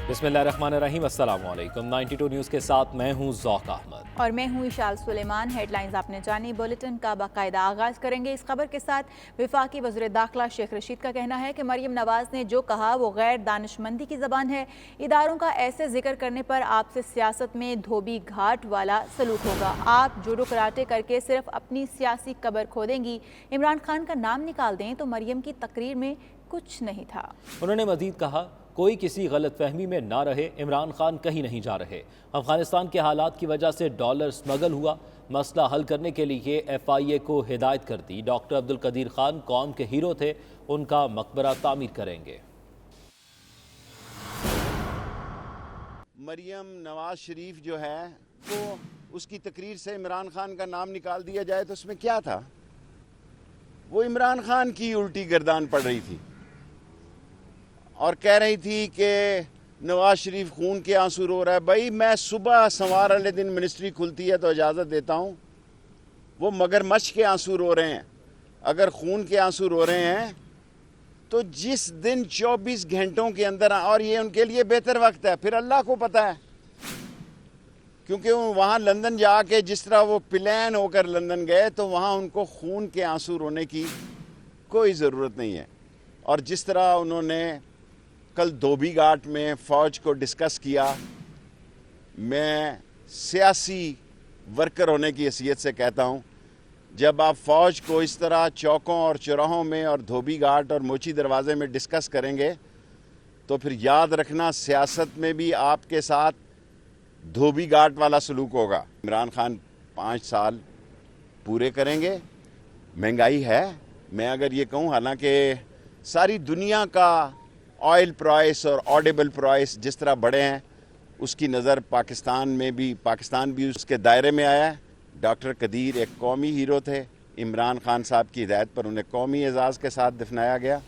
बिस्मिल्लाहिर्रहमानिर्रहीम, अस्सलाम वालेकुम। 92 न्यूज़ के साथ मैं हूँ ज़ौक अहमद और मैं हूँ इशाल सुलेमान। हेडलाइंस आपने जानी, बुलेटिन का बाकायदा आगाज़ करेंगे इस खबर के साथ। वफाकी वज़ीर दाखिला शेख रशीद का कहना है कि मरियम नवाज़ ने जो कहा वो गैर दानिशमंदी की ज़बान है। इदारों का ऐसे जिक्र करने पर आपसे सियासत में धोबी घाट वाला सलूक होगा। आप जूडो कराटे करके सिर्फ अपनी सियासी कबर खोदेंगी। इमरान खान का नाम निकाल दें तो मरियम की तकरीर में कुछ नहीं था। उन्होंने मजीद कहा, कोई किसी गलतफहमी में ना रहे, इमरान खान कहीं नहीं जा रहे। अफगानिस्तान के हालात की वजह से डॉलर स्मगल हुआ, मसला हल करने के लिए FIA को हिदायत कर दी। डॉक्टर अब्दुल कदीर खान कौम के हीरो थे, उनका मकबरा तामीर करेंगे। मरियम नवाज शरीफ जो है वो उसकी तकरीर से इमरान खान का नाम निकाल दिया जाए तो उसमें क्या था? वो इमरान खान की उल्टी गर्दान पड़ रही थी और कह रही थी कि नवाज शरीफ खून के आंसू रो रहा है। भाई, मैं सुबह संवार वाले दिन मिनिस्ट्री खुलती है तो इजाज़त देता हूँ, वो मगरमच्छ के आंसू रो रहे हैं। अगर खून के आंसू रो रहे हैं तो जिस दिन 24 घंटों के अंदर, और ये उनके लिए बेहतर वक्त है, फिर अल्लाह को पता है, क्योंकि वहाँ लंदन जाके जिस तरह वो प्लान होकर लंदन गए तो वहाँ उनको खून के आंसू रोने की कोई ज़रूरत नहीं है। और जिस तरह उन्होंने कल धोबी घाट में फ़ौज को डिस्कस किया, मैं सियासी वर्कर होने की हैसियत से कहता हूँ, जब आप फ़ौज को इस तरह चौकों और चौराहों में और धोबी घाट और मोची दरवाज़े में डिस्कस करेंगे तो फिर याद रखना सियासत में भी आपके साथ धोबी घाट वाला सलूक होगा। इमरान खान 5 साल पूरे करेंगे। महंगाई है, मैं अगर ये कहूँ, हालांकि सारी दुनिया का ऑयल प्राइस और ऑडिबल प्राइस जिस तरह बढ़े हैं उसकी नज़र पाकिस्तान भी उसके दायरे में आया है। डॉक्टर कदीर एक कौमी हीरो थे, इमरान खान साहब की हिदायत पर उन्हें कौमी एजाज़ के साथ दफनाया गया।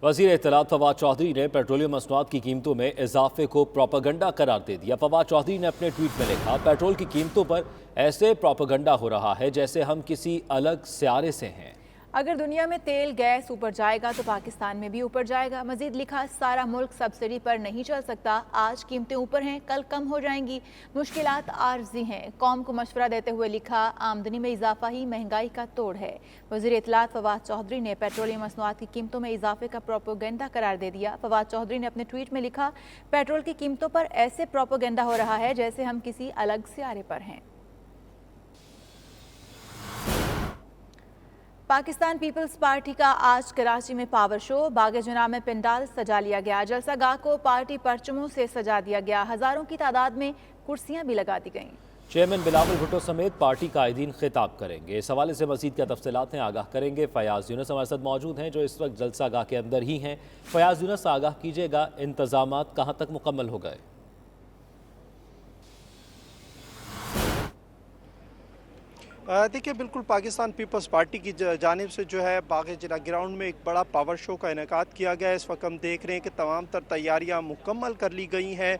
वज़ीर इत्तलात फवाद चौधरी ने पेट्रोलियम मसनूआत की कीमतों में इजाफे को प्रोपेगेंडा करार दे दिया। फवाद चौधरी ने अपने ट्वीट में लिखा, पेट्रोल की कीमतों पर ऐसे प्रोपेगेंडा हो रहा है जैसे हम किसी अलग सियारे से हैं। अगर दुनिया में तेल गैस ऊपर जाएगा तो पाकिस्तान में भी ऊपर जाएगा। मजीद लिखा, सारा मुल्क सब्सिडी पर नहीं चल सकता। आज कीमतें ऊपर हैं, कल कम हो जाएंगी। मुश्किलात आर्जी हैं। कौम को मशवरा देते हुए लिखा, आमदनी में इजाफा ही महंगाई का तोड़ है। वज़ीर इत्तलात फवाद चौधरी ने पेट्रोलियम मसनूआत की कीमतों में इजाफे का प्रोपेगेंडा करार दे दिया। फवाद चौधरी ने अपने ट्वीट में लिखा, पेट्रोल की कीमतों पर ऐसे प्रोपेगेंडा हो रहा है जैसे हम किसी अलग सियारे पर हैं। पाकिस्तान पीपल्स पार्टी का आज कराची में पावर शो, बागे जुनाब में पंडाल सजा लिया गया। जलसा गाह को पार्टी परचमों से सजा दिया गया। हजारों की तादाद में कुर्सियां भी लगा दी गईं। चेयरमैन बिलावल भुट्टो समेत पार्टी कायदीन खिताब करेंगे। इस हवाले से मजीद क्या तफसीलात हैं, आगाह करेंगे फयाज यूनुस हमारे साथ मौजूद हैं जो इस वक्त जलसा गाह के अंदर ही हैं। फयाज यूनुस, आगाह कीजिएगा, इंतजामात कहाँ तक मुकम्मल हो गए? देखिए, बिल्कुल पाकिस्तान पीपल्स पार्टी की जानिब से जो है बाग़ जिला ग्राउंड में एक बड़ा पावर शो का इनेकाद किया गया है। इस वक्त हम देख रहे हैं कि तमाम तर तैयारियां मुकम्मल कर ली गई हैं।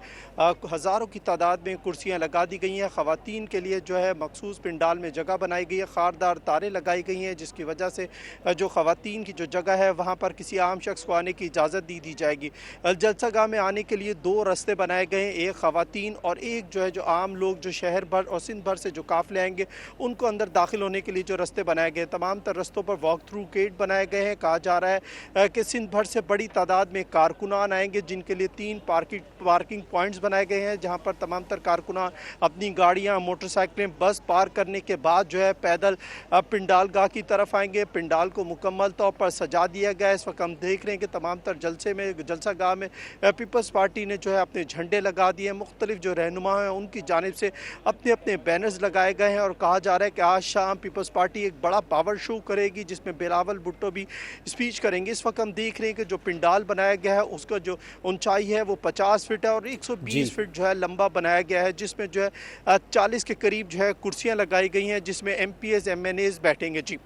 हज़ारों की तादाद में कुर्सियां लगा दी गई हैं। ख़वातीन के लिए जो है मखसूस पंडाल में जगह बनाई गई है। खारदार तारे लगाई गई हैं जिसकी वजह से जो ख़वातीन की जो जगह है वहाँ पर किसी आम शख्स को आने की इजाज़त दी जाएगी। जलसा गाह में आने के लिए 2 रास्ते बनाए गए हैं, एक ख़वातीन और एक जो है जो आम लोग जो शहर भर और सिंध भर से जो काफ़िले आएंगे उनको अंदर दाखिल होने के लिए जो रास्ते बनाए गए। तमाम तर रस्तों पर वॉक थ्रू गेट बनाए गए हैं। कहा जा रहा है कि सिंध भर से बड़ी तादाद में कारकुनान आएंगे जिनके लिए 3 पार्किंग पॉइंट्स बनाए गए हैं जहां पर तमाम तर कारकुनान अपनी गाड़ियां, मोटरसाइकिलें, बस पार्क करने के बाद जो है पैदल पिंडाल गाह की तरफ आएंगे। पिंडाल को मुकम्मल तौर पर सजा दिया गया है। इस वक्त हम देख रहे हैं कि तमाम तर जलसा गाह में पीपल्स पार्टी ने जो है अपने झंडे लगा दिए। मुख्तलिफ जो रहनुमा हैं उनकी जानिब से अपने अपने बैनर्स लगाए गए हैं और कहा जा रहा है कि आज शाम पीपल्स पार्टी एक बड़ा पावर शो करेगी जिसमें बिलावल भुट्टो भी स्पीच करेंगे। इस वक्त हम देख रहे हैं कि जो पिंडाल बनाया गया है उसका जो ऊंचाई है वो 50 फीट है और 120 फीट जो है लंबा बनाया गया है, जिसमें जो है 40 के करीब जो है कुर्सियां लगाई गई हैं जिसमें MPs MNAs बैठेंगे। जी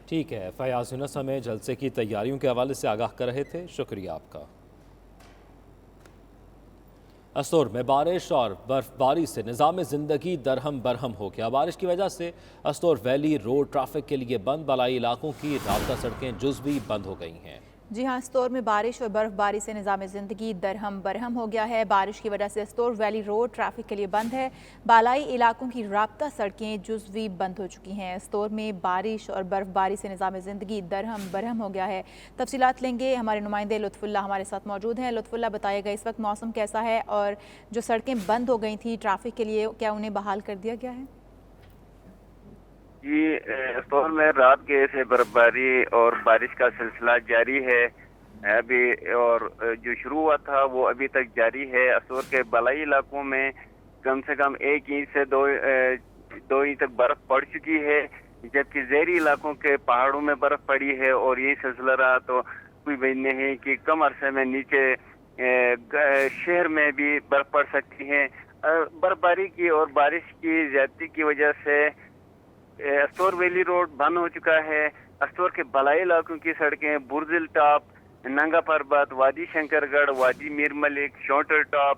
ठीक है, फयाज यूनुस हमें जलसे की तैयारियों के हवाले से आगाह कर रहे थे, शुक्रिया आपका। असोर में बारिश और बर्फबारी से निज़ाम ज़िंदगी दरहम बरहम हो गया। बारिश की वजह से असोर वैली रोड ट्रैफिक के लिए बंद, बलाई इलाकों की राब्ता सड़कें जुज़वी बंद हो गई हैं। جی ہاں، استور میں بارش اور برف باری سے نظام زندگی درہم برہم ہو گیا ہے۔ بارش کی وجہ سے استور ویلی روڈ ٹریفک کے لیے بند ہے۔ بالائی علاقوں کی رابطہ سڑکیں جزوی بند ہو چکی ہیں۔ استور میں بارش اور برف باری سے نظام زندگی درہم برہم ہو گیا ہے۔ تفصیلات لیں گے، ہمارے نمائندے لطف اللہ ہمارے ساتھ موجود ہیں۔ لطف اللہ، بتائے گا اس وقت موسم کیسا ہے اور جو سڑکیں بند ہو گئی تھیں ٹریفک کے لیے، کیا انہیں بحال کر دیا گیا ہے؟ جی، استور میں رات گئے سے برف باری اور بارش کا سلسلہ جاری ہے ابھی، اور جو شروع ہوا تھا وہ ابھی تک جاری ہے۔ استور کے بالائی علاقوں میں کم سے کم 1 انچ سے 2 انچ تک برف پڑ چکی ہے، جبکہ زیری علاقوں کے پہاڑوں میں برف پڑی ہے، اور یہی سلسلہ رہا تو کوئی وجہ نہیں کہ کم عرصے میں نیچے شہر میں بھی برف پڑ سکتی ہے۔ برف باری کی اور بارش کی زیادتی کی وجہ سے استور ویلی روڈ بند ہو چکا ہے۔ استور کے بالائی علاقوں کی سڑکیں برزل ٹاپ، ننگا پربت، وادی شنکر گڑھ، وادی میر ملک، شونٹر ٹاپ،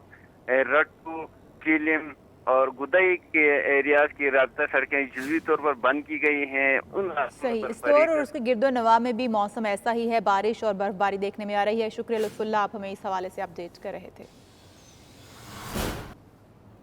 رٹو، چیلم اور گدائی کے ایریاز کی رابطہ سڑکیں جزوی طور پر بند کی گئی ہیں۔ صحیح، استور اور اس کے گرد و نواح میں بھی موسم ایسا ہی ہے، بارش اور برف باری دیکھنے میں آ رہی ہے۔ شکریہ لطف اللہ، آپ ہمیں اس حوالے سے اپڈیٹ کر رہے تھے۔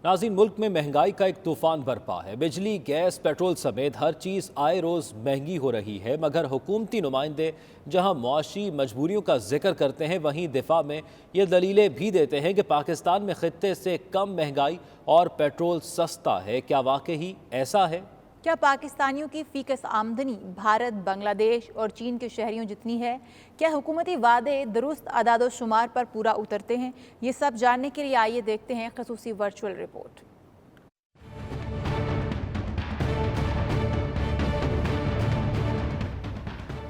ناظرین، ملک میں مہنگائی کا ایک طوفان برپا ہے۔ بجلی، گیس، پیٹرول سمیت ہر چیز آئے روز مہنگی ہو رہی ہے، مگر حکومتی نمائندے جہاں معاشی مجبوریوں کا ذکر کرتے ہیں وہیں دفاع میں یہ دلیلیں بھی دیتے ہیں کہ پاکستان میں خطے سے کم مہنگائی اور پیٹرول سستا ہے۔ کیا واقعی ایسا ہے؟ کیا پاکستانیوں کی فی کس آمدنی بھارت، بنگلہ دیش اور چین کے شہریوں جتنی ہے؟ کیا حکومتی وعدے درست اعداد و شمار پر پورا اترتے ہیں؟ یہ سب جاننے کے لیے آئیے دیکھتے ہیں خصوصی ورچوئل رپورٹ۔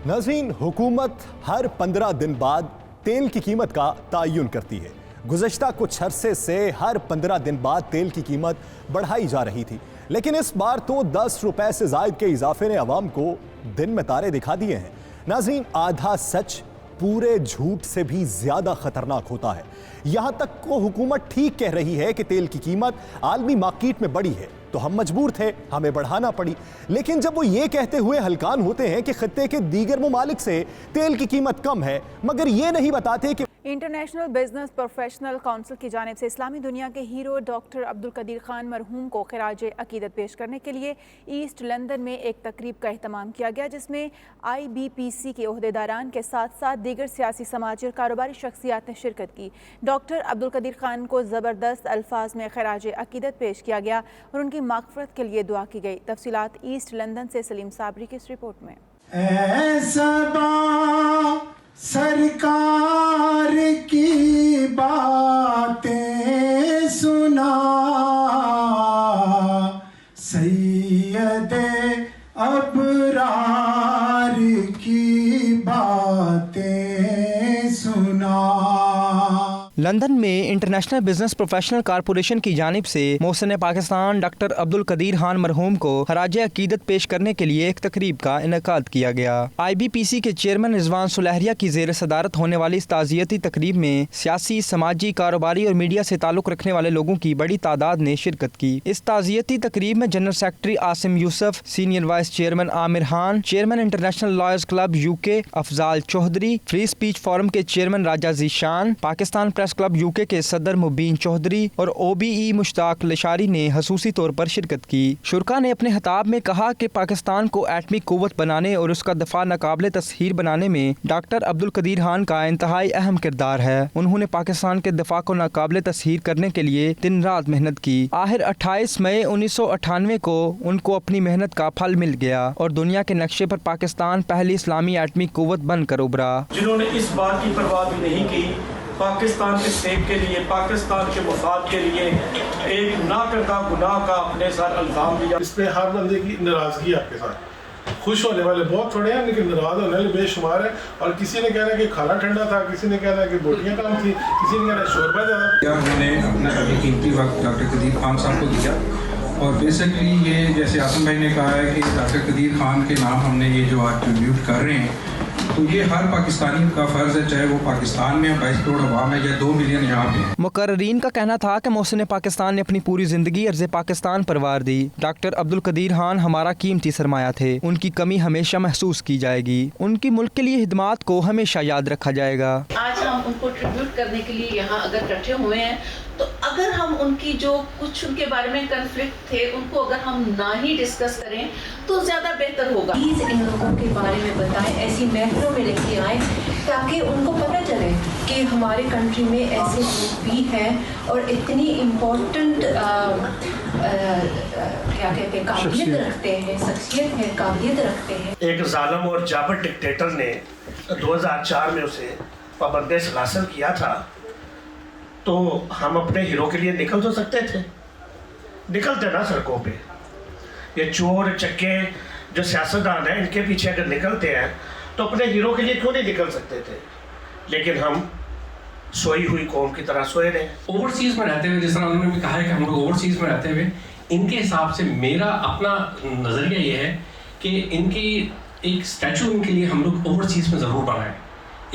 ناظرین، حکومت ہر 15 دن بعد تیل کی قیمت کا تعین کرتی ہے۔ گزشتہ کچھ عرصے سے ہر 15 دن بعد تیل کی قیمت بڑھائی جا رہی تھی، لیکن اس بار تو 10 روپے سے زائد کے اضافے نے عوام کو دن میں تارے دکھا دیے ہیں۔ ناظرین، آدھا سچ پورے جھوٹ سے بھی زیادہ خطرناک ہوتا ہے۔ یہاں تک کو حکومت ٹھیک کہہ رہی ہے کہ تیل کی قیمت عالمی مارکیٹ میں بڑھی ہے تو ہم مجبور تھے، ہمیں بڑھانا پڑی، لیکن جب وہ یہ کہتے ہوئے ہلکان ہوتے ہیں کہ خطے کے دیگر ممالک سے تیل کی قیمت کم ہے، مگر یہ نہیں بتاتے کہ انٹرنیشنل بزنس پروفیشنل کونسل کی جانب سے اسلامی دنیا کے ہیرو ڈاکٹر عبدالقدیر خان مرحوم کو خراج عقیدت پیش کرنے کے لیے ایسٹ لندن میں ایک تقریب کا اہتمام کیا گیا، جس میں IBPC کے عہدیداران کے ساتھ ساتھ دیگر سیاسی، سماجی اور کاروباری شخصیات نے شرکت کی۔ ڈاکٹر عبدالقدیر خان کو زبردست الفاظ میں خراج عقیدت پیش کیا گیا اور ان کی مغفرت کے لیے دعا کی گئی۔ تفصیلات ایسٹ لندن سے سلیم صابری کی اس رپورٹ میں۔ سرکار کی باتیں سنا، سید ابرار کی باتیں سنا۔ لندن میں انٹرنیشنل بزنس پروفیشنل کارپوریشن کی جانب سے محسن پاکستان ڈاکٹر عبدالقدیر خان مرحوم کو خراج عقیدت پیش کرنے کے لیے ایک تقریب کا انعقاد کیا گیا۔ IBPC کے چیئرمین رضوان سلیحریہ کی زیر صدارت ہونے والی اس تعزیتی تقریب میں سیاسی، سماجی، کاروباری اور میڈیا سے تعلق رکھنے والے لوگوں کی بڑی تعداد نے شرکت کی۔ اس تعزیتی تقریب میں general secretary Asim Yusuf, senior vice chairman Aamir Khan, chairman international lawyers club UK Afzaal Chaudhry, free speech forum کے chairman Raja Zeeshan, Pakistan press club UK کے صدر مبین چودھری اور OBE مشتاق لشاری نے خصوصی طور پر شرکت کی۔ شرکا نے اپنے خطاب میں کہا کہ پاکستان کو ایٹمی قوت بنانے اور اس کا دفاع ناقابل تسخیر بنانے میں ڈاکٹر عبدالقدیر خان کا انتہائی اہم کردار ہے۔ انہوں نے پاکستان کے دفاع کو ناقابل تسخیر کرنے کے لیے دن رات محنت کی۔ آخر 28 مئی 1998 کو ان کو اپنی محنت کا پھل مل گیا اور دنیا کے نقشے پر پاکستان پہلی اسلامی ایٹمی قوت بن کر ابھرا۔ جنہوں نے اس بات کی پرواہ بھی نہیں کی، پاکستان کے سیب کے لیے، پاکستان کے مفاد کے لیے ایک نہ کردہ گناہ کا اپنے ساتھ الزام دیا۔ اس پہ ہر بندے کی ناراضگی آپ کے ساتھ، خوش ہونے والے بہت تھوڑے ہیں لیکن ناراض ہونے والے بے شمار ہیں، اور کسی نے کہنا کہ کھانا ٹھنڈا تھا، کسی نے کہنا کہ بوٹیاں کم تھی، کسی نے کہنا شوربہ زیادہ تھا۔ انہوں نے اپنا ابھی قیمتی وقت ڈاکٹر قدیر خان صاحب کو دیا، اور بیسکلی یہ جیسے عاصم بھائی نے کہا ہے کہ ڈاکٹر قدیر خان کے نام ہم نے یہ جو آج ٹریبیوٹ کر رہے ہیں، तो ये हर पाकिस्तानी का फ़र्ज़ है, चाहे वो पाकिस्तान में 22 करोड़ अवाम है या 2 मिलियन यहाँ पे है। मुकर्रीन का कहना था कि मोहसिन पाकिस्तान ने अपनी पूरी ज़िंदगी अर्ज़ पाकिस्तान पर वार दी। डॉक्टर अब्दुल कदीर खान हमारा कीमती सरमाया थे, उनकी कमी हमेशा महसूस की जाएगी, उनकी मुल्क के लिए खिदमात को हमेशा याद रखा जाएगा। आज हम उनको ट्रिब्यूट करने के लिए यहाँ अगर इकट्ठे हुए हैं, तो अगर हम उनकी जो कुछ उनके बारे में कन्फ्लिक्ट थे उनको अगर हम ना ही डिस्कस करें तो ज़्यादा बेहतर होगा। प्लीज़ इन लोगों के बारे में बताएं, ऐसी महफिलों में लेके आएँ ताकि उनको पता चले कि हमारे कंट्री में ऐसे लोग भी हैं और इतनी इम्पोर्टेंट क्या कहते हैं काबिलियत रखते हैं, शख्सियत है, काबिलियत रखते हैं। एक जालिम और जाबर डिक्टेटर ने 2004 में उसे पाबंद सलासल किया था, तो हम अपने हीरो के लिए निकल तो सकते थे, निकलते ना सड़कों पे। ये चोर चक्के जो सियासतदान हैं इनके पीछे अगर निकलते हैं तो अपने हीरो के लिए क्यों नहीं निकल सकते थे? लेकिन हम सोई हुई कौम की तरह सोए रहे। ओवरसीज़ में रहते हुए, जिस तरह उन्होंने भी कहा है कि हम लोग ओवरसीज़ में रहते हुए, इनके हिसाब से मेरा अपना नज़रिया ये है कि इनकी एक स्टैचू इनके लिए हम लोग ओवरसीज़ में ज़रूर बनाएं।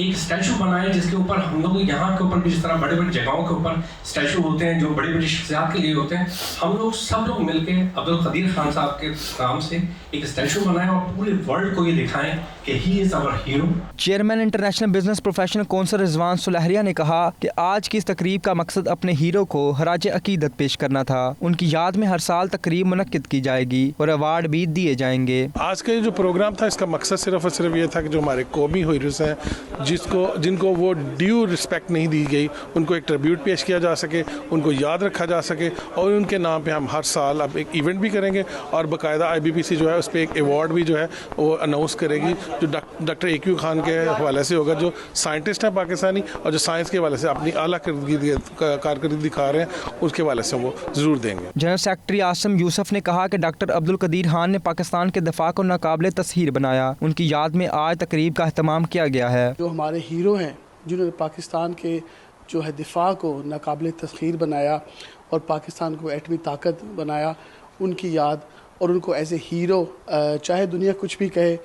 एक स्टैचू बनाएं जिसके ऊपर हम लोग यहाँ के ऊपर भी जिस तरह बड़े बड़े जगहों के ऊपर स्टैचू होते हैं जो बड़ी बड़ी शख्सियात के लिए होते हैं, हम लोग सब लोग मिलके अब्दुल कदीर खान साहब के नाम से एक स्टैचू बनाएं और पूरे वर्ल्ड को ये दिखाएं कि he is our hero. Chairman international business professional council Rizwan Sulehria ने कहा कि आज की इस तकरीब का मकसद अपने हीरो को खराज अकीदत पेश करना था। उनकी याद में हर साल तकरीब मुनक्किद की जाएगी और अवार्ड भी दिए जाएंगे। आज का जो प्रोग्राम था इसका मकसद सिर्फ और सिर्फ ये था कि जो हमारे कौमी हीरोज़ हैं जिनको वो ड्यू रिस्पेक्ट नहीं दी गई, उनको एक ट्रिब्यूट पेश किया जा सके, उनको याद रखा जा सके और उनके नाम पे हम हर साल अब एक इवेंट भी करेंगे और बाकायदा IBPC जो है उस पर एक अवार्ड भी जो है वो अनाउंस करेगी जो डॉक्टर AQ खान के हवाले से होगा, जो साइंटिस्ट हैं पाकिस्तानी और जो साइंस के हवाले से अपनी आला कारकर्दगी दिखा रहे हैं, उसके हवाले से वो ज़रूर देंगे। जनरल सेक्रेटरी आसिम यूसुफ ने कहा कि डॉक्टर अब्दुल कदीर खान ने पाकिस्तान के दफा को नाकाबिले तस्हीर बनाया। उनकी याद में आज तकरीब का अहतमाम किया गया है। जो हमारे हीरो हैं जिन्होंने पाकिस्तान के जो है दिफा को नाकाबिले तस्खीर बनाया और पाकिस्तान को एटमी ताकत बनाया, उनकी याद और उनको एज ए हीरो, चाहे दुनिया कुछ भी कहे,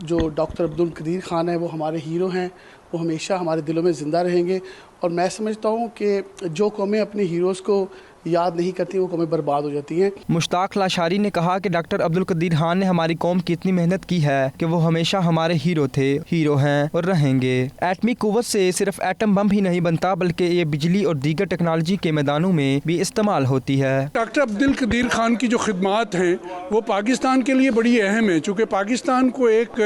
जो डॉक्टर अब्दुल कदीर खान है वो हमारे हीरो हैं, वो हमेशा हमारे दिलों में ज़िंदा रहेंगे। और मैं समझता हूँ कि जो कौमें अपने हीरोज़ को याद नहीं करती वो कौमें बर्बाद हो जाती हैं। मुश्ताक लाशारी ने कहा कि डॉक्टर अब्दुल कदीर खान ने हमारी कौम की इतनी मेहनत की है कि वो हमेशा हमारे हीरो थे, हीरो हैं और रहेंगे। एटमी कुव्वत से सिर्फ एटम बम ही नहीं बनता बल्कि ये बिजली और दीगर टेक्नोलॉजी के मैदानों में भी इस्तेमाल होती है। डॉक्टर अब्दुल कदीर खान की जो खिदमात हैं वो पाकिस्तान के लिए बड़ी अहम है, चूँकि पाकिस्तान को एक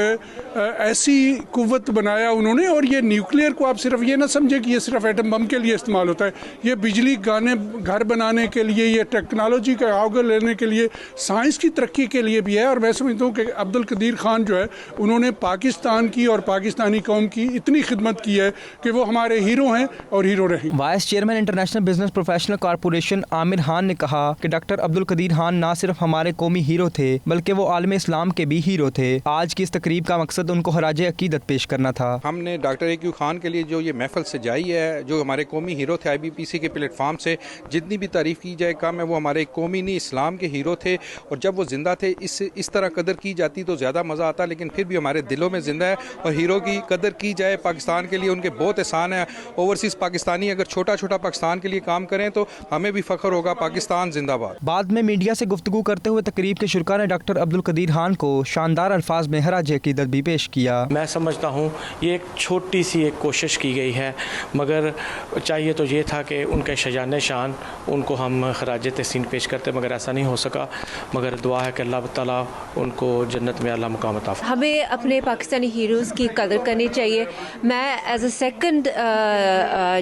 ऐसी कुव्वत बनाया उन्होंने। और ये न्यूक्लियर को आप सिर्फ ये ना समझे कि ये सिर्फ एटम बम के लिए इस्तेमाल होता है, ये बिजली घर बनाने के लिए, ये टेक्नोलॉजी का आगे लेने के लिए, साइंस की तरक्की के लिए भी है। और मैं समझता हूँ कि अब्दुल कदीर खान जो है उन्होंने पाकिस्तान की और पाकिस्तानी कौम की इतनी खिदमत की है कि वो हमारे हीरो हैं और हीरो रहेंगे। Vice chairman international business professional corporation Aamir Khan ने कहा कि डॉक्टर अब्दुल कदीर खान ना सिर्फ हमारे कौमी हीरो थे बल्कि वो आलम इस्लाम के भी हीरो थे। आज की इस तकरीब का मकसद उनको खराज अकीदत पेश करना था। हमने डॉक्टर AQ खान के लिए जो ये महफिल सजाई है, जो हमारे कौमी हीरो थे, IBPC के प्लेटफार्म से जितनी भी तारीफ़ की जाए कम है। वो हमारे कौमी नहीं इस्लाम के हीरो थे और जब वो ज़िंदा थे इस तरह कदर की जाती तो ज़्यादा मज़ा आता, लेकिन फिर भी हमारे दिलों में ज़िंदा है और हीरो की कदर की जाए। पाकिस्तान के लिए उनके बहुत एहसान है। ओवरसीज़ पाकिस्तानी अगर छोटा छोटा पाकिस्तान के लिए काम करें तो हमें भी फ़ख्र होगा। पाकिस्तान जिंदाबाद। बाद में मीडिया से गुफ्तगू करते हुए तकरीब के शुरका ने डॉक्टर अब्दुल कदीर खान को शानदार अल्फाज में खराज अकीदत भी पेश किया। मैं समझता हूँ ये एक छोटी सी एक कोशिश की गई है, मगर चाहिए तो ये था कि उनके शजान शान उनको हम खराज तहसीन पेश करते, मगर ऐसा नहीं हो सका। मगर दुआ है कि अल्लाह ताला उनको जन्नत में आला मुकाम अता फरमाए। हमें अपने पाकिस्तानी हीरोज़ की कदर करनी चाहिए। मैं as a second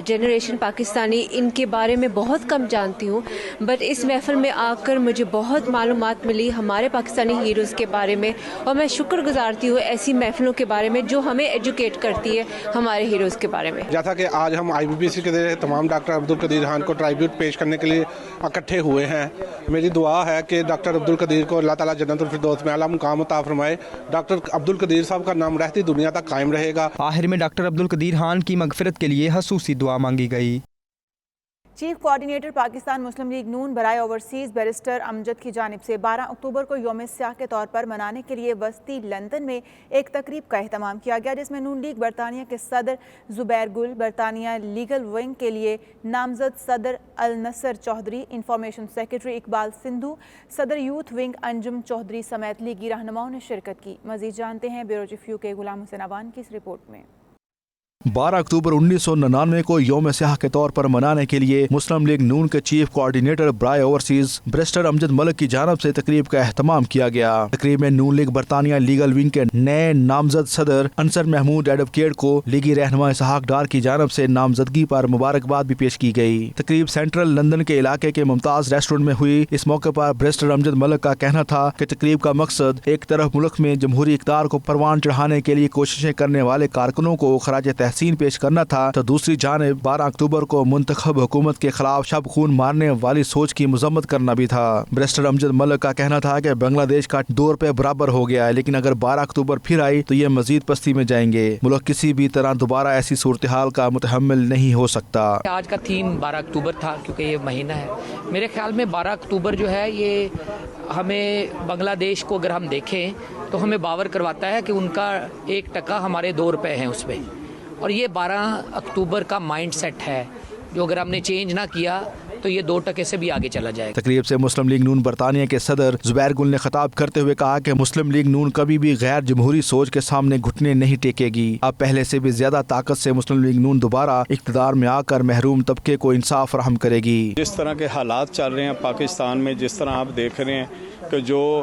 generation Pakistani इनके बारे में बहुत कम जानती हूँ, बट इस महफिल में आकर मुझे बहुत मालूमात मिली हमारे पाकिस्तानी हीरोज़ के बारे में, और मैं शुक्रगुजारती हूँ ऐसी महफिलों के बारे में जो हमें एजुकेट करती है हमारे हीरोज़ के बारे में। जैसा कि आज हम IBPC के तमाम डॉक्टर अब्दुल कदीर खान को ट्राइब्यूट पेश करने के लिए इकट्ठे हुए हैं, मेरी दुआ है कि डॉक्टर अब्दुल कदीर को अल्लाह ताला जन्नतुल फिरदौस में आला मुकाम अता फरमाए। डॉक्टर अब्दुल कदीर साहब का नाम रहती दुनिया तक कायम रहेगा। आखिर में डॉक्टर अब्दुल कदीर खान की मगफिरत के लिए खसूसी दुआ मांगी गई। چیف کوارڈینیٹر پاکستان مسلم لیگ نون برائے اوورسیز بیرسٹر امجد کی جانب سے 12 اکتوبر کو یوم سیاہ کے طور پر منانے کے لیے وسطی لندن میں ایک تقریب کا اہتمام کیا گیا، جس میں نون لیگ برطانیہ کے صدر زبیر گل، برطانیہ لیگل ونگ کے لیے نامزد صدر النصر چودھری، انفارمیشن سیکرٹری اقبال سندھو، صدر یوتھ ونگ انجم چودھری سمیت لیگی رہنماؤں نے شرکت کی۔ مزید جانتے ہیں بیورو چیف یو کے غلام حسین عوان کی اس رپورٹ میں۔ 12 اکتوبر 1999 کو یوم سیاہ کے طور پر منانے کے لیے مسلم لیگ نون کے چیف کوارڈینیٹر برائے اوورسیز بیرسٹر امجد ملک کی جانب سے تقریب کا اہتمام کیا گیا۔ تقریب میں نون لیگ برطانیہ لیگل ونگ کے نئے نامزد صدر انصر محمود ایڈوکیٹ کو لیگی رہنما اسحاق ڈار کی جانب سے نامزدگی پر مبارکباد بھی پیش کی گئی۔ تقریب سینٹرل لندن کے علاقے کے ممتاز ریسٹورنٹ میں ہوئی۔ اس موقع پر بیرسٹر امجد ملک کا کہنا تھا کہ تقریب کا مقصد ایک طرف ملک میں جمہوری اقدار کو پروان چڑھانے کے لیے کوششیں کرنے والے کارکنوں کو خراج تحسین پیش کرنا تھا، تو دوسری جانب 12 اکتوبر کو منتخب حکومت کے خلاف شب خون مارنے والی سوچ کی مذمت کرنا بھی تھا۔ بیرسٹر امجد ملک کا کہنا تھا کہ بنگلہ دیش کا ₹2 برابر ہو گیا ہے، لیکن اگر 12 اکتوبر پھر آئی تو یہ مزید پستی میں جائیں گے۔ ملک کسی بھی طرح دوبارہ ایسی صورتحال کا متحمل نہیں ہو سکتا۔ آج کا تھیم 12 اکتوبر تھا کیونکہ یہ مہینہ ہے۔ میرے خیال میں 12 اکتوبر جو ہے یہ ہمیں بنگلہ دیش کو اگر ہم دیکھیں تو ہمیں باور کرواتا ہے کہ ان کا 1% ہمارے ₹2 ہیں اس پہ، اور یہ 12 اکتوبر کا مائنڈ سیٹ ہے جو اگر ہم نے چینج نہ کیا تو یہ 2% سے بھی آگے چلا جائے گا۔ تقریب سے مسلم لیگ نون برطانیہ کے صدر زبیر گل نے خطاب کرتے ہوئے کہا کہ مسلم لیگ نون کبھی بھی غیر جمہوری سوچ کے سامنے گھٹنے نہیں ٹیکے گی۔ اب پہلے سے بھی زیادہ طاقت سے مسلم لیگ نون دوبارہ اقتدار میں آ کر محروم طبقے کو انصاف فراہم کرے گی۔ جس طرح کے حالات چل رہے ہیں پاکستان میں، جس طرح آپ دیکھ رہے ہیں کہ جو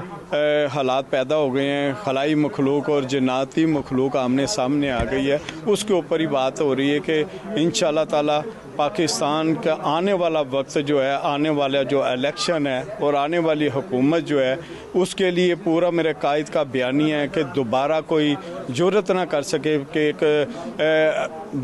حالات پیدا ہو گئے ہیں، خلائی مخلوق اور جناتی مخلوق آمنے سامنے آ گئی ہے، اس کے اوپر ہی بات ہو رہی ہے کہ انشاءاللہ تعالی پاکستان کا آنے والا وقت جو ہے، آنے والا جو الیکشن ہے اور آنے والی حکومت جو ہے، اس کے لیے پورا میرے قائد کا بیانیہ ہے کہ دوبارہ کوئی جرت نہ کر سکے کہ ایک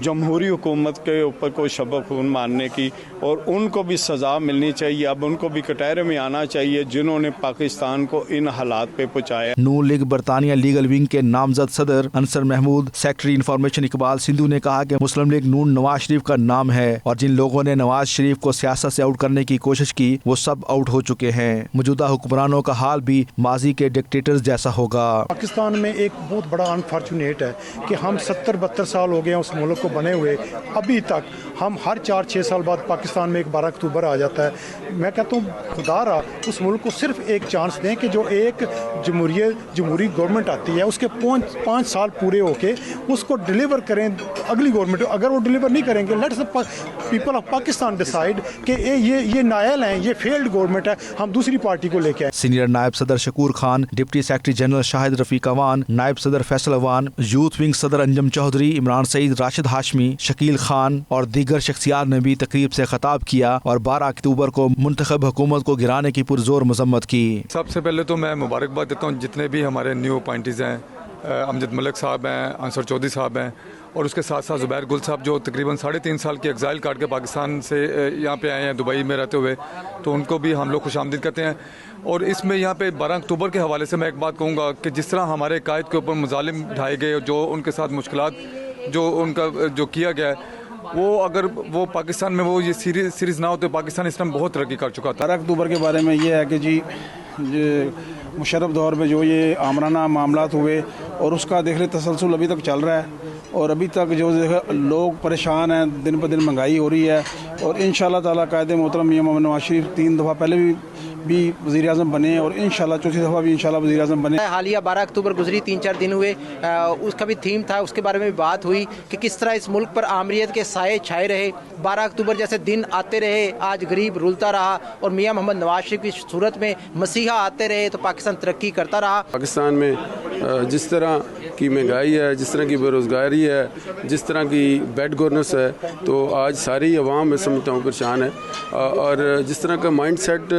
جمہوری حکومت کے اوپر کوئی شب خون مارنے کی، اور ان کو بھی سزا ملنی چاہیے۔ اب ان کو بھی کٹہرے میں آنا چاہیے جنہوں نے پاکستان کو ان حالات پہ پہنچایا۔ نون لیگ برطانیہ لیگل ونگ کے نامزد صدر انصر محمود، سیکرٹری انفارمیشن اقبال سندھو نے کہا کہ مسلم لیگ نون نواز شریف کا نام ہے، اور جن لوگوں نے نواز شریف کو سیاست سے آؤٹ کرنے کی کوشش کی وہ سب آؤٹ ہو چکے ہیں۔ موجودہ حکمرانوں کا حال بھی ماضی کے ڈکٹیٹرز جیسا ہوگا۔ پاکستان میں ایک بہت بڑا انفارچونیٹ ہے کہ ہم 70-72 سال ہو گئے ہیں اس ملک کو بنے ہوئے، ابھی تک ہم ہر 4-6 سال بعد پاکستان میں ایک 12 اکتوبر آ جاتا ہے۔ میں کہتا ہوں خدا را اس ملک کو صرف ایک چانس دیں کہ جو ایک جمہوری گورنمنٹ آتی ہے اس کے 5 سال پورے ہو کے اس کو ڈیلیور کریں اگلی گورنمنٹ۔ اگر وہ ڈیلیور نہیں کریں گے، let's people of Pakistan decide کہ یہ نائل ہیں، یہ فیلڈ گورنمنٹ ہے، ہم دوسری پارٹی کو لے کے آئیں۔ سینئر نائب صدر شکور خان، ڈپٹی سیکرٹری جنرل شاہد رفیق اوان، نائب صدر فیصل اوان، یوتھ ونگ صدر انجم چودھری، عمران سعید، راشد ہاشمی، شکیل خان اور دیگر شخصیات نے بھی تقریب سے خطاب کیا اور 12 اکتوبر کو منتخب حکومت کو گرانے کی پرزور مذمت کی۔ سب سے پہلے تو میں مبارکباد دیتا ہوں جتنے بھی ہمارے نیو اپوائنٹیز ہیں، امجد ملک صاحب ہیں، انصر چودھری صاحب ہیں، اور اس کے ساتھ ساتھ زبیر گل صاحب جو تقریباً 3.5 سال کی ایگزائل کاٹ کے پاکستان سے یہاں پہ آئے ہیں دبئی میں رہتے ہوئے، تو ان کو بھی ہم لوگ خوش آمدید کرتے ہیں۔ اور اس میں یہاں پہ 12 اکتوبر کے حوالے سے میں ایک بات کہوں گا کہ جس طرح ہمارے قائد کے اوپر مظالم ڈھائے گئے، جو ان کے ساتھ مشکلات جو ان کا جو کیا گیا ہے، وہ اگر وہ پاکستان میں وہ یہ سیریز نہ ہوتے، پاکستان اس ٹائم بہت ترقی کر چکا تھا۔ 12 اکتوبر کے بارے میں یہ ہے کہ جی مشرف دور میں جو یہ آمرانہ معاملات ہوئے اور اس کا دیکھ لیں تسلسل ابھی تک چل رہا ہے، اور ابھی تک جو لوگ پریشان ہیں، دن بہ دن مہنگائی ہو رہی ہے، اور انشاءاللہ تعالیٰ قائد محترم میاں محمد نواز شریف 3 دفعہ پہلے بھی وزیر اعظم بنے اور انشاءاللہ 4تھی دفعہ بھی انشاءاللہ وزیر اعظم بنے۔ حالیہ 12 اکتوبر گزری 3-4 دن ہوئے، اس کا بھی تھیم تھا، اس کے بارے میں بھی بات ہوئی کہ کس طرح اس ملک پر آمریت کے سائے چھائے رہے، 12 اکتوبر جیسے دن آتے رہے، آج غریب رولتا رہا، اور میاں محمد نواز شریف کی صورت میں مسیحا آتے رہے تو پاکستان ترقی کرتا رہا۔ پاکستان میں جس طرح کی مہنگائی ہے، جس طرح کی بے روزگاری ہے، جس طرح کی بیڈ گورننس ہے، تو آج ساری عوام میں سمجھتا ہوں پریشان ہے، اور جس طرح کا مائنڈ سیٹ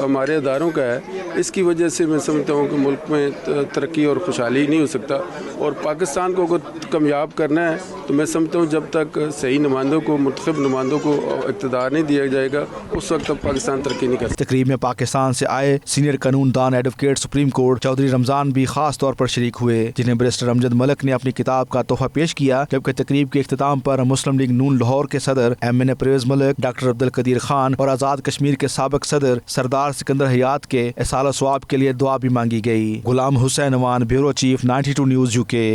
ہمارے اداروں کا ہے، اس کی وجہ سے میں سمجھتا ہوں کہ ملک میں ترقی اور خوشحالی نہیں ہو سکتا، اور پاکستان کو اگر کامیاب کرنا ہے تو میں سمجھتا ہوں جب تک صحیح نمائندوں کو، منتخب نمائندوں کو اقتدار نہیں دیا جائے گا اس وقت تک پاکستان ترقی نہیں کر سکتا۔ تقریب میں پاکستان سے آئے سینئر قانون دان ایڈوکیٹ سپریم کورٹ چودھری رمضان بھی خاص طور پر شریک ہوئے، جنہوں जिन्हें बैरिस्टर अमजद मलिक ने अपनी किताब का तोहफा पेश किया, जबकि तकरीब के इख्तिताम पर मुस्लिम लीग नून लाहौर के सदर MNA परवेज मलिक, डॉक्टर अब्दुल कदीर खान और आज़ाद कश्मीर के साबिक सदर सरदार सिकंदर हयात के इसाल सवाब के लिए दुआ भी मांगी गई। Ghulam Hussain Aman, bureau chief 92 news UK।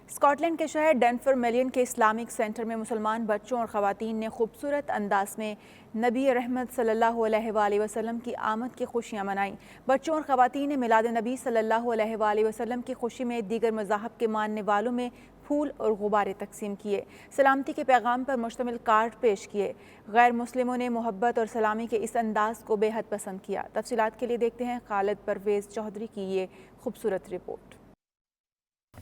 Scotland के शहर डनफरमिलियन के इस्लामिक सेंटर में मुसलमान बच्चों और ख़वातीन ने खूबसूरत अंदाज में नबी रहमत सल्लल्लाहु अलैहि वसल्लम की आमद की खुशियाँ मनाईं। बच्चों और ख़वातीन ने मिलाद नबी सल्लल्लाहु अलैहि वसल्लम की खुशी में दीगर मज़ाहब के मानने वालों में फूल और गुब्बारे तकसीम किए, सलामती के पैगाम पर मुश्तमिल कार्ड पेश किए। गैर मुस्लिमों ने मोहब्बत और सलामी के इस अंदाज को बेहद पसंद किया। तफसीलात के लिए देखते हैं खालिद परवेज़ चौधरी की ये खूबसूरत रिपोर्ट।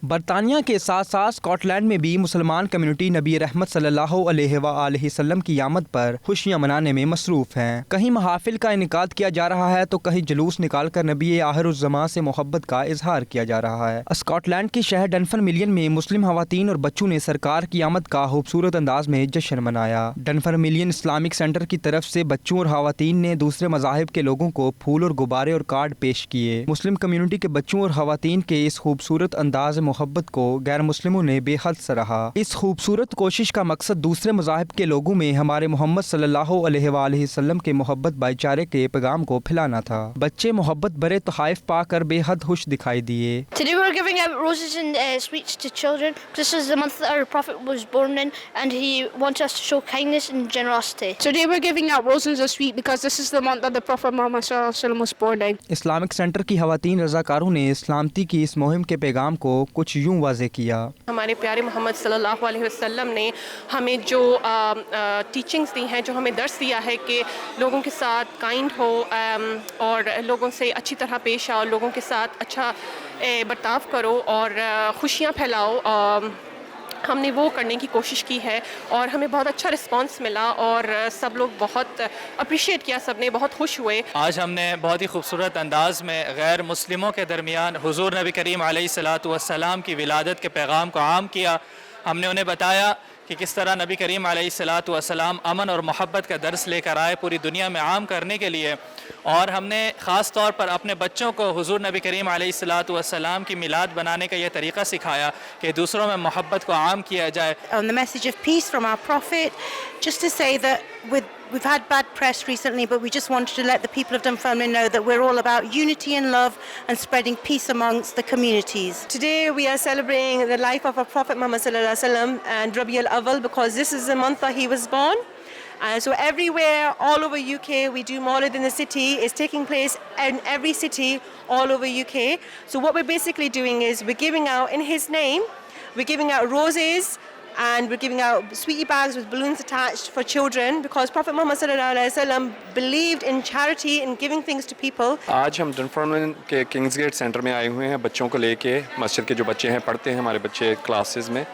बरतानिया के साथ साथ स्कॉटलैंड में भी मुसलमान कम्युनिटी नबी रहमत सल्लल्लाहु अलैहि वसल्लम की आमद पर खुशियां मनाने में मसरूफ़ हैं। कहीं महाफिल का इनेकाद किया जा रहा है तो कहीं जुलूस निकाल कर नबी आखिरुज़्ज़मां से मोहब्बत का इजहार किया जा रहा है। स्कॉटलैंड के शहर डनफरमिलियन में मुस्लिम ख़वातीन और बच्चों ने सरकार की आमद का खूबसूरत अंदाज में जश्न मनाया। डनफरमिलियन इस्लामिक सेंटर की तरफ से बच्चों और ख़वातीन ने दूसरे मज़ाहिब के लोगों को फूल और गुब्बारे और कार्ड पेश किए। मुस्लिम कम्युनिटी के बच्चों और ख़वातीन के इस खूबसूरत अंदाज मोहब्बत को गैर मुस्लिमों ने बेहद सराहा। इस खूबसूरत कोशिश का मकसद दूसरे मज़ाहिब के लोगों में हमारे मोहम्मद सल्लल्लाहु अलैहि वसल्लम के मोहब्बत भाईचारे के पैगाम को फैलाना था। बच्चे मोहब्बत भरे तोहफ़े पाकर बेहद खुश दिखाई दिए। Today we're giving out roses and sweets to children. This is the month that our Prophet was born in, and he wants us to show kindness and generosity. Today we're giving out roses and sweets because this is the month that the Prophet Muhammad was born in. Islamic centre की ख़वातीन रज़ाकारों ने इस्लामती की इस मुहिम के पैगाम को कुछ यूँ वाज़े किया। हमारे प्यारे मोहम्मद सल्लल्लाहु अलैहि वसल्लम ने हमें जो टीचिंग्स दी हैं, जो हमें दर्स दिया है कि लोगों के साथ काइंड हो और लोगों से अच्छी तरह पेश आओ, लोगों के साथ अच्छा बर्ताव करो और खुशियाँ फैलाओ। हमने वो करने की कोशिश की है और हमें बहुत अच्छा रिस्पांस मिला और सब लोग बहुत अप्रिशिएट किया, सब ने बहुत खुश हुए। आज हमने बहुत ही खूबसूरत अंदाज में गैर मुस्लिमों के दरमियान हुजूर नबी करीम अलैहिस्सलातु वस्सलाम की विलादत के पैगाम को आम किया। हमने उन्हें बताया कि किस तरह नबी करीम अलैहिस्सलातु वस्सलाम अमन और मोहब्बत का दर्स लेकर आए पूरी दुनिया में आम करने के लिए, और हमने ख़ास तौर पर अपने बच्चों को हुजूर नबी करीम अलैहिस्सलातु वस्सलाम की मिलाद बनाने का यह तरीक़ा सिखाया कि दूसरों में मोहब्बत को आम किया जाए। On the message of peace from our Prophet, just to say that we've had bad press recently, but we just wanted to let the people of Dunfermline know that we're all about unity and love and spreading peace amongst the communities. Today we are celebrating the life of our Prophet Muhammad sallallahu alaihi wasallam and Rabi al-Awwal because this is the month that he was born. So everywhere, all over UK, we do Maulid in the city. It's taking place in every city all over UK. So what we're basically doing is we're giving out, in his name, we're giving out roses and we're giving out sweetie bags with balloons attached for children because Prophet Muhammad sallallahu alaihi wasallam believed in charity and giving things to people. आज हम डनफरमिलियन के Kings gate centre में आए हुए हैं बच्चों को लेके। मस्जिद के जो बच्चे हैं पढ़ते हैं हमारे बच्चे क्लासेस में,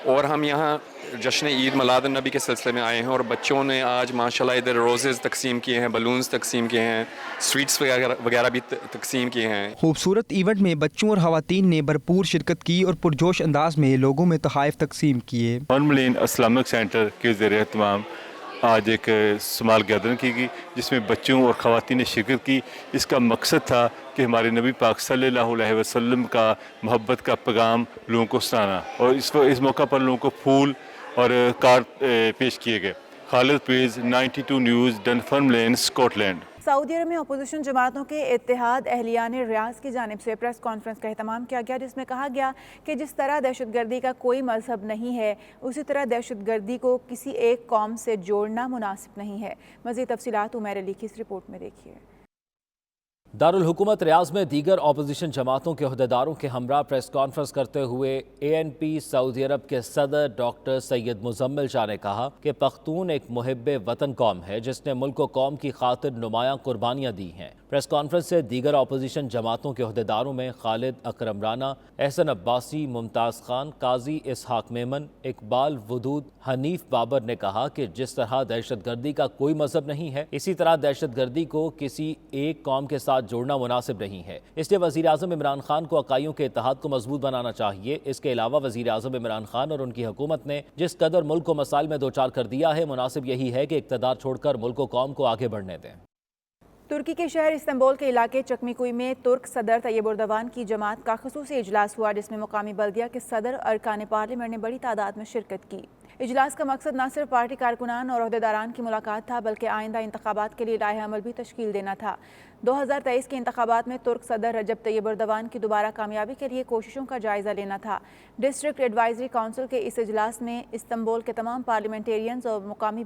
और हम यहाँ जश्न ईद मिलाद नबी के सिलसिले में आए हैं और बच्चों ने आज माशाल्लाह इधर रोजेज़ तकसीम किए हैं, बलून्स तकसीम किए हैं, स्वीट्स वगैरह भी तकसीम किए हैं। खूबसूरत इवेंट में बच्चों और ख़वातीन ने भरपूर शिरकत की और पुरजोश अंदाज में लोगों में तोहफ़े तकसीम किए। डनफरमिलियन इस्लामिक सेंटर के ज़रिए तमाम आज एक स्मॉल गैदरिंग की गई जिसमें बच्चों और ख़वातीन ने शिरकत की। इसका मकसद था कि हमारे नबी पाक सल्लल्लाहु अलैहि वसल्लम का मोहब्बत का पैगाम लोगों को सुनाना, और इस मौका पर लोगों को फूल और कार्ड पेश किए गए। Khalid Parvez 92 news Dunfermline Scotland. Saudi Arab में अपोजिशन जमातों के इत्तेहाद एहलियान रियाज की जानिब से प्रेस कॉन्फ्रेंस का एहतमाम किया गया, जिसमें कहा गया कि जिस तरह दहशतगर्दी का कोई मजहब नहीं है उसी तरह दहशतगर्दी को किसी एक कौम से जोड़ना मुनासिब नहीं है। मज़ीद तफसीलात उमैर अली की इस रिपोर्ट में देखिए। दारुल हुकूमत रियाज में दीगर अपोजिशन जमातों के अहदेदारों के हमरा प्रेस कॉन्फ्रेंस करते हुए ANP सऊदी अरब के सदर डॉक्टर सैयद मुजम्मिल शाह ने कहा कि पख्तून एक मुहिब्बे वतन कौम है जिसने मुल्क व कौम की खातिर नुमायां कुर्बानियाँ दी हैं। प्रेस कॉन्फ्रेंस से दीगर अपोजिशन जमातों के अहदेदारों में खालिद अकरम राना, एहसन अब्बासी, मुमताज़ खान, काजी इसहाक मेमन, इकबाल वदूद, हनीफ बाबर ने कहा कि जिस तरह दहशतगर्दी का कोई मजहब नहीं है इसी तरह दहशतगर्दी को किसी एक कौम के साथ जोड़ना मुनासिब नहीं है। इसलिए वज़ीर आज़म इमरान खान को अकाइयों के इत्तेहाद को मजबूत बनाना चाहिए। इसके अलावा वज़ीर आज़म इमरान खान और उनकी हुकूमत ने जिस कदर मुल्क को मसाइल में दो चार कर दिया है, मुनासिब यही है कि इक़्तिदार छोड़कर मुल्क व कौम को आगे बढ़ने दें। तुर्की के शहर इस्तांबुल के इलाके चकमीकुई में तुर्क सदर तैयब एर्दोगान की जमात का खसूसी इजलास हुआ, जिसमें मुकामी बल्दिया के सदर और अरकान पार्लियामेंट ने बड़ी तादाद में शिरकत की। इजलास का मकसद न सिर्फ पार्टी कारकुनान और अहदेदारान की मुलाकात था, बल्कि आइंदा इंतखाबात के लिए राह अमल भी तश्कील देना था। 2023 के इंतखाबात में तुर्क सदर रजब तैयब एर्दोगान की दोबारा कामयाबी के लिए कोशिशों का जायज़ा लेना था। डिस्ट्रिक्ट एडवाइजरी काउंसिल के इस इजलास में इस्तांबुल के तमाम पार्लियामेंटेरियंस और मुकामी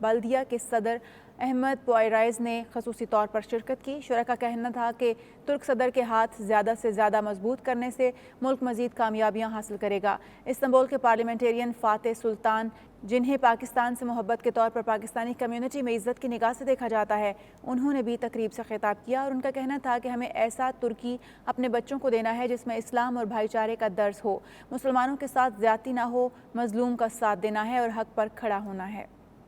बल्दिया के सदर अहमद पोयराइज ने खसूसी तौर पर शिरकत की। शुरा का कहना था कि तुर्क सदर के हाथ ज़्यादा से ज़्यादा मजबूत करने से मुल्क मज़ीद कामयाबियाँ हासिल करेगा। इस्तांबुल के पार्लियामेंटेरियन फ़ातेह सुल्तान, जिन्हें पाकिस्तान से मोहब्बत के तौर पर पाकिस्तानी कम्युनिटी में इज़्ज़त की निगाह से देखा जाता है, उन्होंने भी तकरीब से खिताब किया और उनका कहना था कि हमें ऐसा तुर्की अपने बच्चों को देना है जिसमें इस्लाम और भाईचारे का दर्स हो, मुसलमानों के साथ ज़्यादती ना हो, मज़लूम का साथ देना है और हक़ पर खड़ा होना है।